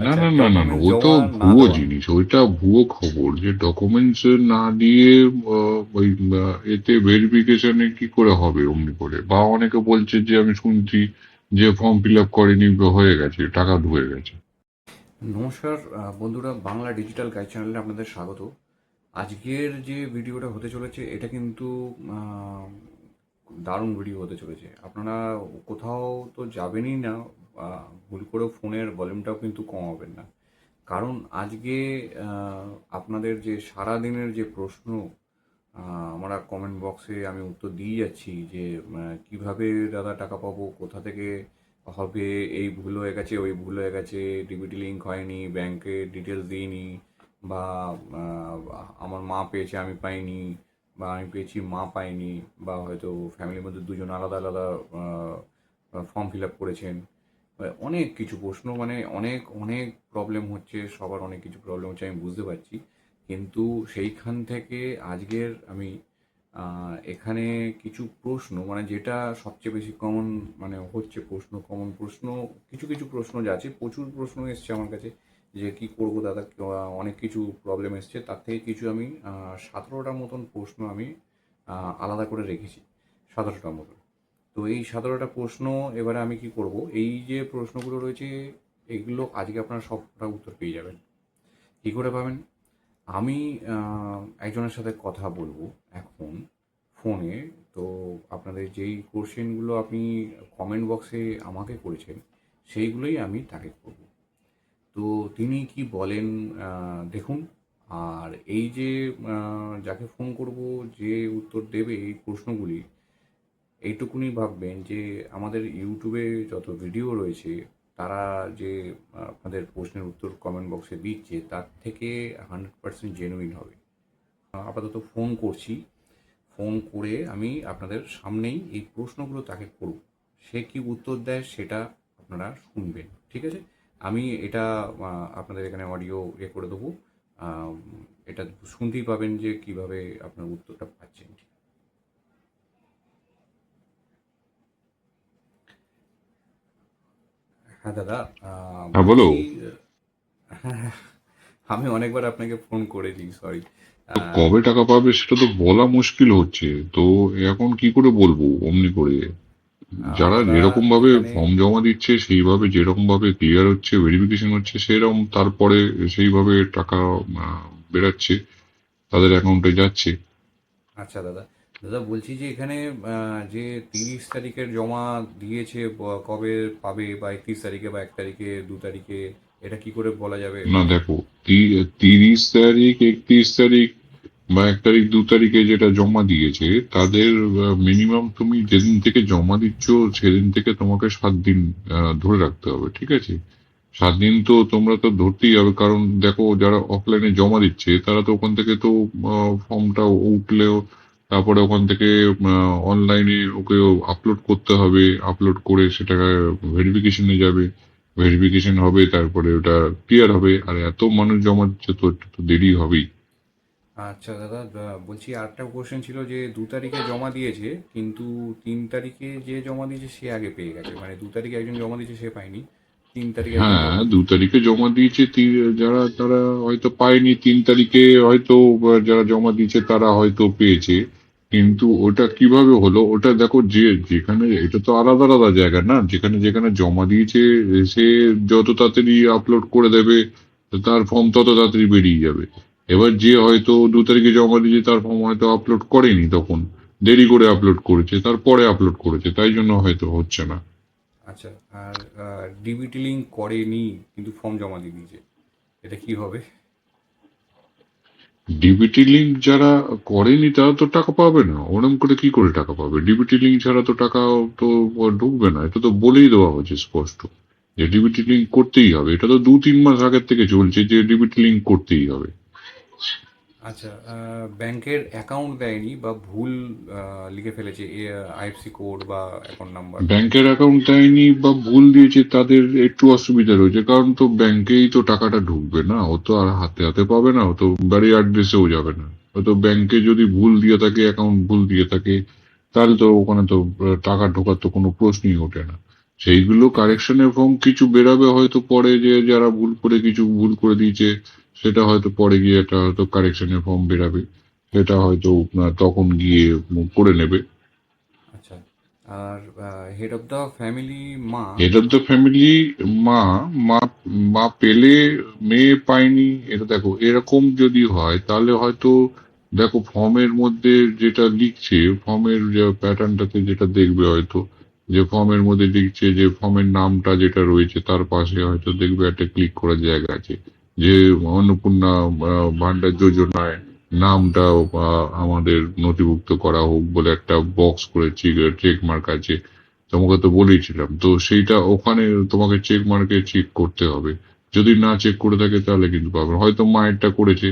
না আচ্ছা, না না না না, ডকুমেন্টস ও তো জমা না ভুয়ো দেওয়া। জিনিস, ওইটা ভুয়ো খবর যে ডকুমেন্টস না দিয়ে ওই এতে ভেরিফিকেশনে কি করে হবে অমনি করে। বা অনেকে বলছে যে আমি শুনছি যে ফর্ম ফিল আপ করেনি হয়ে গেছে, টাকা ঢুকে গেছে। নমস্কার বন্ধুরা, বাংলা ডিজিটাল গাইড চ্যানেলে আপনাদের স্বাগত। আজকের যে ভিডিওটা হতে চলেছে এটা কিন্তু আহ, দারুণ ভিডিও হতে চলেছে। আপনারা কোথাও তো যাবেনই না, ভুল করে ফোনের ভলিউমটাও কিন্তু কমাবেন না। কারণ আজকে আহ, আপনাদের যে সারা দিনের যে প্রশ্ন, আমরা কমেন্ট বক্সে আমি উত্তর দিয়ে যাচ্ছি যে কিভাবে দাদা টাকা পাবো, কোথা থেকে হবে, এই ভুল হয়ে গেছে, ওই ভুল হয়ে গেছে, ডিবিটি লিঙ্ক হয়নি, ব্যাংকের ডিটেলস দিইনি, বা আহ, আমার মা পেয়েছে আমি পাইনি, বা আমি পেয়েছি মা পাইনি, বা হয়তো ফ্যামিলির মধ্যে দুজন আলাদা আলাদা ফর্ম ফিল আপ করেছেন। অনেক কিছু প্রশ্ন, মানে অনেক অনেক প্রবলেম হচ্ছে, সবার অনেক কিছু প্রবলেম হচ্ছে আমি বুঝতে পারছি। কিন্তু সেইখান থেকে আজকের আমি এখানে কিছু প্রশ্ন, মানে যেটা সবচেয়ে বেশি কমন মানে হচ্ছে প্রশ্ন, কমন প্রশ্ন, কিছু কিছু প্রশ্ন যা আছে, প্রচুর প্রশ্ন এসছে আমার কাছে যে কি করব দাদা, অনেক কিছু প্রবলেম এসছে, তার থেকে কিছু আমি 17টার মতন প্রশ্ন আমি আলাদা করে রেখেছি, 17টার মতন। তো এই 17টা প্রশ্ন এবারে আমি কি করব, এই যে প্রশ্নগুলো রয়েছে এগুলো আজকে আপনারা সবটা উত্তর পেয়ে যাবেন। কী করে পাবেন? আমি একজনের সাথে কথা বলবো এখন ফোনে। তো আপনাদের যেই কোশ্চেনগুলো আপনি কমেন্ট বক্সে আমাকে করেছেন সেইগুলোই আমি তাকে করব। তো তিনি কি বলেন দেখুন। আর এই যে যাকে ফোন করব, যে উত্তর দেবে এই প্রশ্নগুলি, এইটুকুনি ভাববেন যে আমাদের ইউটিউবে যত ভিডিও রয়েছে তারা যে আপনাদের প্রশ্নের উত্তর কমেন্ট বক্সে দিচ্ছে তার থেকে 100% জেনুইন হবে। আপাতত ফোন করছি, ফোন করে আমি আপনাদের সামনেই এই প্রশ্নগুলো তাকে করব, সে কি উত্তর দেয় সেটা আপনারা শুনবেন, ঠিক আছে? আমি এটা আপনাদের এখানে অডিও করে দেবো। আহ, এটা শুনতেই পাবেন যে কিভাবে আপনার উত্তরটা পাচ্ছেন। হ্যাঁ দাদা, হ্যাঁ বলো। বলছি, হ্যাঁ, আমি অনেকবার আপনাকে ফোন করেছি, সরি। তো কবে টাকা পাবে সেটা তো বলা মুশকিল হচ্ছে। তো এখন কি করে বলবো অমনি করে? যারা দাদা যেরকম ভাবে এখানে, ফর্ম জমা দিচ্ছে সেইভাবে যেরকম ভাবে ক্লিয়ার হচ্ছে, ভেরিফিকেশন হচ্ছে সেরকম, তারপরে সেইভাবে টাকা বেরাচ্ছে, তাদের অ্যাকাউন্টে যাচ্ছে। আচ্ছা দাদা, দাদা বলছি যে এখানে যে 30 তারিখের জমা দিয়েছে, কবে পাবে, বা 31 তারিখে, বা 1 তারিখে, 2 তারিখে, এটা কি করে বলা যাবে? না দেখো, 30 তারিখ, 31 তারিখ বা 1 তারিখ, 2 তারিখে যেটা জমা দিয়েছে তাদের মিনিমাম তুমি যেদিন থেকে জমা দিচ্ছ সেদিন থেকে তোমাকে 7 দিন ধরে রাখতে হবে, ঠিক আছে? 7 দিন তো তোমরা তো ধরতেই হবে, কারণ দেখো যারা অফলাইনে জমা দিচ্ছে তারা তো ওখান থেকে তো ফর্মটা উঠলেও তারপরে ওখান থেকে অনলাইনে ওকে আপলোড করতে হবে, আপলোড করে সেটা ভেরিফিকেশনে যাবে, ভেরিফিকেশন হবে, তারপরে ওটা ক্লিয়ার হবে। আর এত মানুষ জমা দিচ্ছে তো একটু তো দেরি হবেই। আচ্ছা দাদা, বলছি আরেকটা কোশ্চেন ছিল যে 2 তারিখে জমা দিয়েছে, কিন্তু 3 তারিখে যে জমা দিয়েছে সে আগে পেয়ে গেছে, মানে 2 তারিখে একজন জমা দিয়েছে সে পায়নি, 3 তারিখে একজন হ্যাঁ, জমা দু দিয়েছে। তারিখে জমা দিয়েছে, যারা তারা হয়তো পায়নি, 3 তারিখে হয়তো যারা জমা দিয়েছে তারা হয়তো পেয়েছে। কিন্তু ওটা কিভাবে হলো ওটা দেখো, যে যেখানে এটা তো আলাদা আলাদা জায়গা না, যেখানে যেখানে জমা দিয়েছে সে যত তাড়াতাড়ি আপলোড করে দেবে তার ফর্ম তত তাড়াতাড়ি বেরিয়ে যাবে। এবার যে হয়তো 2 তারিখে জমা দিয়েছে তার ফর্ম হয়তো আপলোড করেনি, তখন দেরি করে আপলোড করেছে, তারপরে আপলোড করেছে, তাই জন্য হয়তো হচ্ছে না। আচ্ছা, আর ডিবিটি লিঙ্ক করেনি কিন্তু ফর্ম জমা দিয়ে দিয়েছে, এটা কি হবে? ডিবিটি লিঙ্ক যারা করেনি তারা তো টাকা পাবে না, ওরম করে কি করে টাকা পাবে? ডিবিটি লিঙ্ক ছাড়া তো টাকা তো ঢুকবে না, এটা তো বলেই দেওয়া হয়েছে স্পষ্ট যে ডিবিটি লিঙ্ক করতেই হবে। এটা তো 2-3 মাস আগের থেকে চলছে যে ডিবিটি লিঙ্ক করতেই হবে। আচ্ছা, ব্যাংকের অ্যাকাউন্ট দেয়নি বা ভুল লিখে ফেলেছে, আইএফসি কোড বা অ্যাকাউন্ট নাম্বার। ব্যাংকের অ্যাকাউন্ট দেয়নি বা ভুল দিয়েছে তাদের একটু অসুবিধা রয়েছে, কারণ তো ব্যাংকেই তো টাকাটা ঢুকবে না, ও তো আর হাতে হাতে পাবে না, ও তো বাড়ির অ্যাড্রেসেও যাবে না। ও তো ব্যাংকে যদি ভুল দিয়ে থাকে, অ্যাকাউন্ট ভুল দিয়ে থাকে, তাহলে তো ওখানে তো টাকা ঢোকার তো কোনো প্রশ্নই ওঠে না। সেইগুলো কারেকশনের ফর্ম কিছু বেরাবে হয়তো পরে, যে যারা ভুল করে কিছু ভুল করে দিয়েছে সেটা হয়তো পরে গিয়ে একটা হয়তো কারেকশনের ফর্ম বেরাবে, সেটা হয়তো তখন গিয়ে করে নেবে। আচ্ছা, আর হেড অফ দ্য ফ্যামিলি মা। হেড অফ দ্য ফ্যামিলি মা, মা মা পেলে মেয়ে পায়নি, এটা দেখো এরকম যদি হয় তাহলে হয়তো, দেখো ফর্মের মধ্যে যেটা লিখছে, ফর্মের যে প্যাটার্নটাতে যেটা দেখবে হয়তো, যে ফর্মের মধ্যে লিখছে যে ফর্মের নামটা যেটা রয়েছে তার পাশে হয়তো দেখবে একটা ক্লিক করার জায়গা আছে, যে অন্নপূর্ণা ভান্ডার যোজনায় নামটা আমাদের নথিভুক্ত করা হোক বলে একটা বক্স করে চেক মার্ক আছে। তোমাকে তো বলেইছিলাম তো, সেইটা ওখানে তোমাকে চেক মার্কে চেক করতে হবে। যদি না চেক করে থাকে তাহলে কিন্তু পাবে না। হয়তো মায়েরটা করেছে,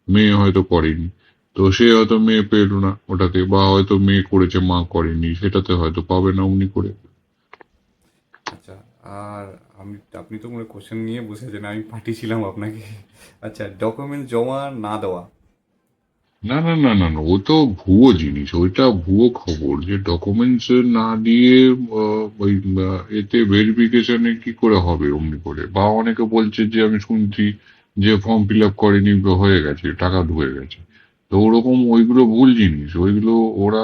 মেয়ে হয়তো করেনি, তো সে হয়তো মেয়ে পেল না ওটাতে, বা হয়তো মেয়ে করেছে মা করেনি, সেটাতে হয়তো পাবে না উনি করে। আচ্ছা, আর আপনি তো মনে কোশ্চেন নিয়ে বসেছেন, আমি পাঠিয়েছিলাম আপনাকে। আচ্ছা, ডকুমেন্ট জমা না দেওয়া। না না না না না, ও তো ভুয়ো জিনিস, ওইটা ভুয়ো খবর, যে ডকুমেন্টস না দিয়ে ওই এতে ভেরিফিকেশনে কি করে হবে অমনি করে। বা অনেকে বলছে যে আমি শুনছি যে ফর্ম ফিল আপ করেনি, হয়ে গেছে, টাকা ঢুকে গেছে। তো ওরকম ওইগুলো ভুল জিনিস, ওইগুলো ওরা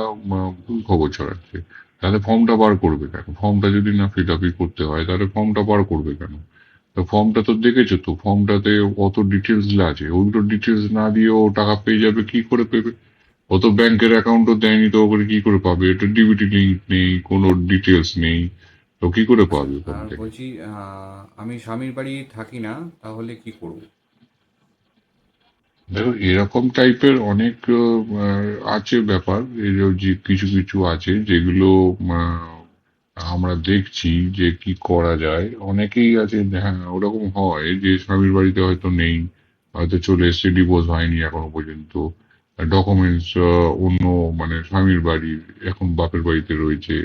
ভুল খবর ছড়াচ্ছে। তাহলে ফর্মটা বার করবে কেন? ফর্মটা যদি না ফিল আপই করতে হয় তাহলে ফর্মটা বার করবে কেন? তো ফর্মটা তো দেখেছো তো, ফর্মটাতে অত ডিটেলস আছে, ওইগুলো ডিটেলস না দিয়ে ও টাকা পেয়ে যাবে, কি করে পেবে? ও তো ব্যাংকের অ্যাকাউন্টও দেয়নি, তো ওখানে কি করে পাবে? এটা ডিবিটি লিঙ্ক নেই, কোনো ডিটেলস নেই, তো কি করে আচ্ছা, পাবে ওখান আর থেকে? বলছি, আমি স্বামীর বাড়ি থাকি না, তাহলে কি করব? দেখো এরকম টাইপের অনেক আছে ব্যাপার, এই যে কিছু কিছু আছে যেগুলো আহ, আমরা দেখছি যে কি করা যায়। অনেকেই আছে, হ্যাঁ ওরকম হয় যে স্বামীর বাড়িতে হয়তো নেই, হয়তো চলে এসছে, ডিভোর্স হয়নি এখনো পর্যন্ত, ডকুমেন্টস অন্য মানে স্বামীর বাড়ির, এখন বাপের বাড়িতে রয়েছে।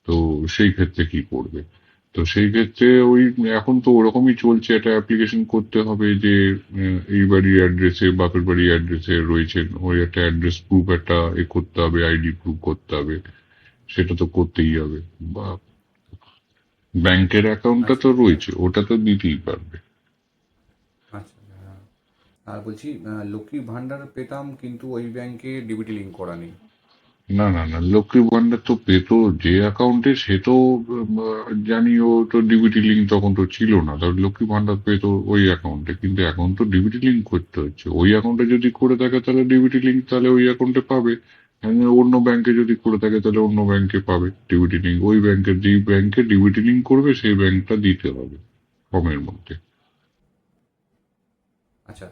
তো সেই ক্ষেত্রে কি করবে? তো সেই ক্ষেত্রে ওই এখন তো ওরকমই চলছে, একটা অ্যাপ্লিকেশন করতে হবে যে এই বাড়ির অ্যাড্রেসে, বাপের বাড়ির অ্যাড্রেসে রয়েছেন, ওই একটা অ্যাড্রেস প্রুফ একটা করতে হবে, আইডি প্রুফ করতে হবে, সেটা তো করতেই হবে। বা ব্যাংকের অ্যাকাউন্টটা আচ্ছা, তো রয়েছে, ওটা তো দিতেই পারবে। আচ্ছা, হ্যাঁ। আর বলছি, লক্ষ্মীর ভাণ্ডার পেতাম, কিন্তু ওই ব্যাংকে ডিবিটি লিঙ্ক করা নেই। না না না, লক্ষ্মী ভান্ডার তো পেতো যে অ্যাকাউন্টে, সে তো জানি, ও তো ডিবিটি লিঙ্ক তখন তো ছিল না, তাহলে লক্ষ্মী ভান্ডার পেতো ওই অ্যাকাউন্টে, কিন্তু এখন তো ডিবিটি লিঙ্ক করতে হচ্ছে। ওই অ্যাকাউন্টে যদি করে থাকে তাহলে ডিবিটি লিঙ্ক, তাহলে ওই অ্যাকাউন্টে পাবে। আর অন্য ব্যাংকে যদি করে থাকে তাহলে অন্য ব্যাংকে পাবে ডিবিটি লিঙ্ক। ওই ব্যাংকের, যেই ব্যাংকে ডিবিটি লিঙ্ক করবে সেই ব্যাংকটা দিতে হবে ফর্মের মধ্যে। আচ্ছা,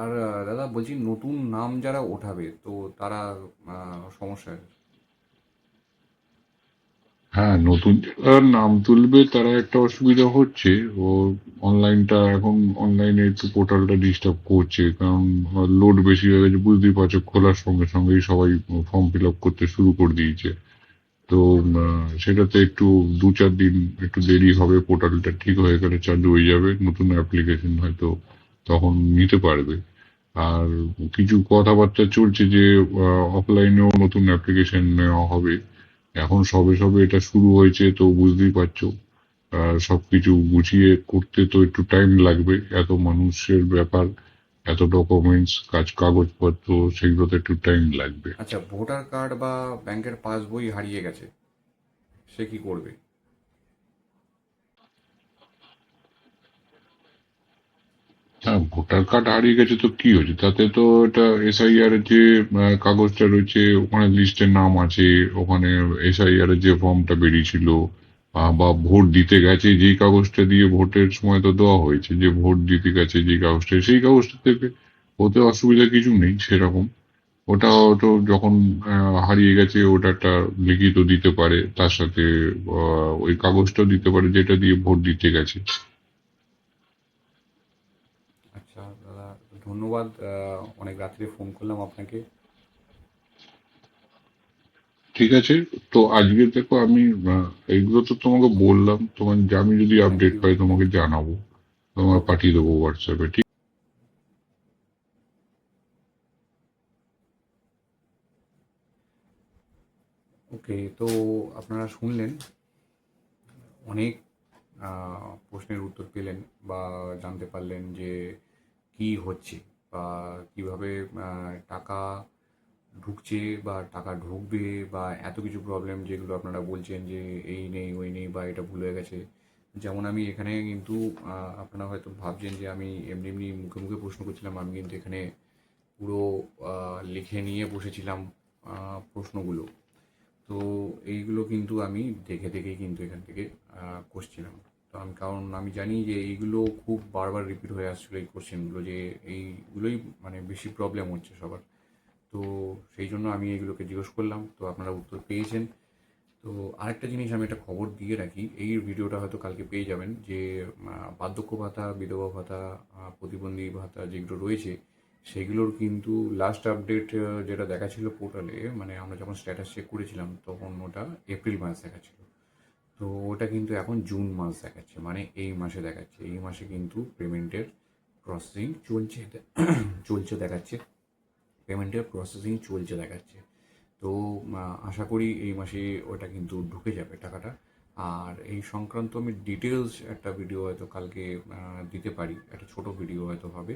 আর দাদা বলছি, নতুন নাম যারা ওঠাবে তো তারা সমস্যা। হ্যাঁ, নতুন যারা নাম তুলবে তারা একটা অসুবিধা হচ্ছে, ও অনলাইনটা এখন, অনলাইনে একটু পোর্টালটা ডিস্টার্ব করছে, কারণ লোড বেশি হয়ে গেছে, বুঝতেই পারছো, খোলার সঙ্গে সঙ্গেই সবাই ফর্ম ফিল আপ করতে শুরু করে দিয়েছে। তো সেটাতে একটু 2-4 দিন একটু দেরি হবে, পোর্টালটা ঠিক হয়ে গেলে চালু হয়ে যাবে, নতুন অ্যাপ্লিকেশন হয়তো তখন নিতে পারবে। আর কিছু কথাবার্তা চলছে যে অফলাইনেও নতুন অ্যাপ্লিকেশন নেওয়া হবে। এখন সবে সবে এটা শুরু হয়েছে, তো বুঝতেই পারছো সবকিছু গুছিয়ে করতে তো একটু টাইম লাগবে, এত মানুষের ব্যাপার, এত ডকুমেন্টস, কাগজপত্র, সেগুলোতে একটু টাইম লাগবে। আচ্ছা, ভোটার কার্ড বা ব্যাংকের পাসবই হারিয়ে গেছে, সে কি করবে? হ্যাঁ, ভোটার কার্ড হারিয়ে গেছে তো কি হয়েছে, তাতে তো এটা এসআইআর এর যে কাগজটা রয়েছে, ওখানে লিস্টে নাম আছে, ওখানে এসআইআর এর যে ফর্মটা বেরিয়েছিল, বা ভোট দিতে গেছে যেই কাগজটা দিয়ে, ভোটের সময় তো দেওয়া হয়েছে যে ভোট দিতে গেছে যে কাগজটা, সেই কাগজটা দেবে। ওতে অসুবিধা কিছু নেই সেরকম। ওটা হয়তো যখন হারিয়ে গেছে, ওটা একটা লিখিত দিতে পারে, তার সাথে ওই কাগজটাও দিতে পারে যেটা দিয়ে ভোট দিতে গেছে। আচ্ছা দাদা, ধন্যবাদ। অনেক রাত্রে ফোন করলাম আপনাকে। ঠিক আছে। তো আজকে দেখো আমি এইগুলো তো তোমাকে বললাম, তোমার আমি যদি থ্যাংক আপডেট ইউ। পাই তোমাকে জানাবো, তোমাকে ওকে। পাঠিয়ে দেবো হোয়াটসঅ্যাপে, ঠিক। ওকে, তো আপনারা শুনলেন, অনেক প্রশ্নের উত্তর পেলেন বা জানতে পারলেন যে কি হচ্ছে বা কিভাবে টাকা ঢুকছে বা টাকা ঢুকবে বা এত কিছু প্রবলেম যেগুলো আপনারা বলছেন যে এই নেই ওই নেই বা এটা ভুল হয়ে গেছে। যেমন আমি এখানে কিন্তু আপনারা হয়তো ভাবছেন যে আমি এমনি এমনি মুখে মুখে প্রশ্ন করছিলাম, আমি কিন্তু এখানে পুরো লিখে নিয়ে বসেছিলাম প্রশ্নগুলো। তো এইগুলো কিন্তু আমি দেখে দেখেই কিন্তু এখান থেকে করছিলাম। তো আমি কারণ আমি জানি যে এইগুলো খুব বারবার রিপিট হয়ে আসছিলো এই কোশ্চেনগুলো, যে এইগুলোই মানে বেশি প্রবলেম হচ্ছে সবার। তো সেই জন্য আমি এগুলোকে জিজ্ঞেস করলাম, তো আপনারা উত্তর পেয়েছেন। তো আরেকটা জিনিস আমি একটা খবর দিয়ে রাখি, এই ভিডিওটা হয়তো কালকে পেয়ে যাবেন, যে বার্ধক্য ভাতা, বিধবা ভাতা, প্রতিবন্ধী ভাতা যেগুলো রয়েছে সেগুলোর কিন্তু লাস্ট আপডেট যেটা দেখাচ্ছিল পোর্টালে, মানে আমরা যখন স্ট্যাটাস চেক করেছিলাম তখন ওটা এপ্রিল মাস দেখাচ্ছিল। তো ওটা কিন্তু এখন জুন মাস দেখাচ্ছে, মানে এই মাসে দেখাচ্ছে। এই মাসে কিন্তু পেমেন্টের প্রসেসিং চলছে চলছে দেখাচ্ছে, পেমেন্টের প্রসেসিং চলছে দেখাচ্ছে। তো আশা করি এই মাসে ওটা কিন্তু ঢুকে যাবে টাকাটা। আর এই সংক্রান্ত আমি ডিটেলস একটা ভিডিও হয়তো কালকে দিতে পারি, একটা ছোট ভিডিও হয়তো হবে।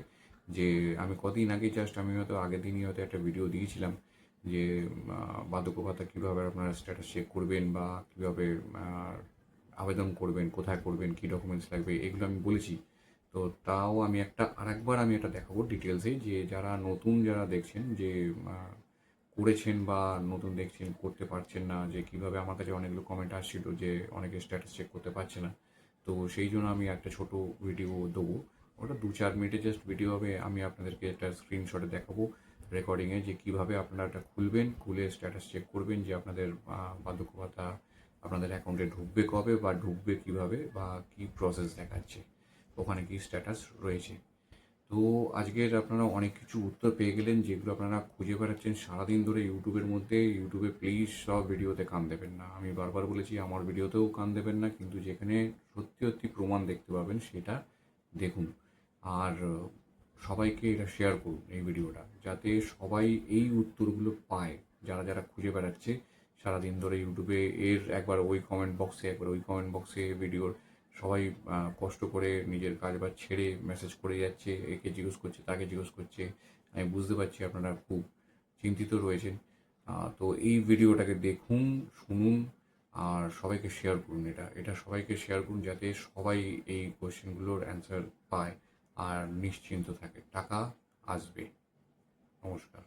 যে আমি কদিন আগে জাস্ট আমি হয়তো আগের দিনই হয়তো একটা ভিডিও দিয়েছিলাম যে বার্ধক্য ভাতা কীভাবে আপনারা স্ট্যাটাস চেক করবেন বা কীভাবে আবেদন করবেন, কোথায় করবেন, কী ডকুমেন্টস লাগবে, এগুলো আমি বলেছি। তো তাও আমি আরেকবার আমি এটা দেখাবো ডিটেলসে, যে যারা নতুন যারা দেখছেন যে করেছেন বা নতুন দেখছেন করতে পারছেন না, যে কিভাবে আমার কাছে অনেকগুলো কমেন্ট আসছিল যে অনেকে স্ট্যাটাস চেক করতে পারছে না। তো সেই জন্য আমি একটা ছোট ভিডিও দেবো, ওটা 2-4 মিনিটের জাস্ট ভিডিও হবে। আমি আপনাদেরকে একটা স্ক্রিনশটে দেখাবো রেকর্ডিংয়ে, যে কিভাবে আপনারা এটা খুলবেন, খুলে স্ট্যাটাস চেক করবেন যে আপনাদের বার্ধক্য ভাতা আপনাদের অ্যাকাউন্টে ঢুকবে কবে বা ঢুকবে কিভাবে বা কী প্রসেস দেখাচ্ছে, ওখানে কি স্ট্যাটাস রয়েছে। তো আজকের আপনারা অনেক কিছু উত্তর পেয়ে গেলেন যেগুলো আপনারা খুঁজে বেড়াচ্ছেন সারাদিন ধরে ইউটিউবের মধ্যে। ইউটিউবে প্লিজ সব ভিডিওতে কান দেবেন না, আমি বারবার বলেছি আমার ভিডিওতেও কান দেবেন না, কিন্তু যেখানে সত্যি সত্যি প্রমাণ দেখতে পাবেন সেটা দেখুন। আর সবাইকে এটা শেয়ার করুন এই ভিডিওটা, যাতে সবাই এই উত্তরগুলো পায়, যারা যারা খুঁজে বেড়াচ্ছে সারাদিন ধরে ইউটিউবে। এর একবার ওই কমেন্ট বক্সে, একবার ওই কমেন্ট বক্সে ভিডিওর সবাই কষ্ট করে নিজের কাজ বাজ ছেড়ে মেসেজ করে যাচ্ছে, একে জিজ্ঞেস করছে, তাকে জিজ্ঞেস করছে। আমি বুঝতে পারছি আপনারা খুব চিন্তিত রয়েছেন। তো এই ভিডিওটাকে দেখুন, শুনুন, আর সবাইকে শেয়ার করুন। এটা এটা সবাইকে শেয়ার করুন যাতে সবাই এই কোয়েশ্চেনগুলোর অ্যান্সার পায় আর নিশ্চিন্ত থাকে, টাকা আসবে। নমস্কার।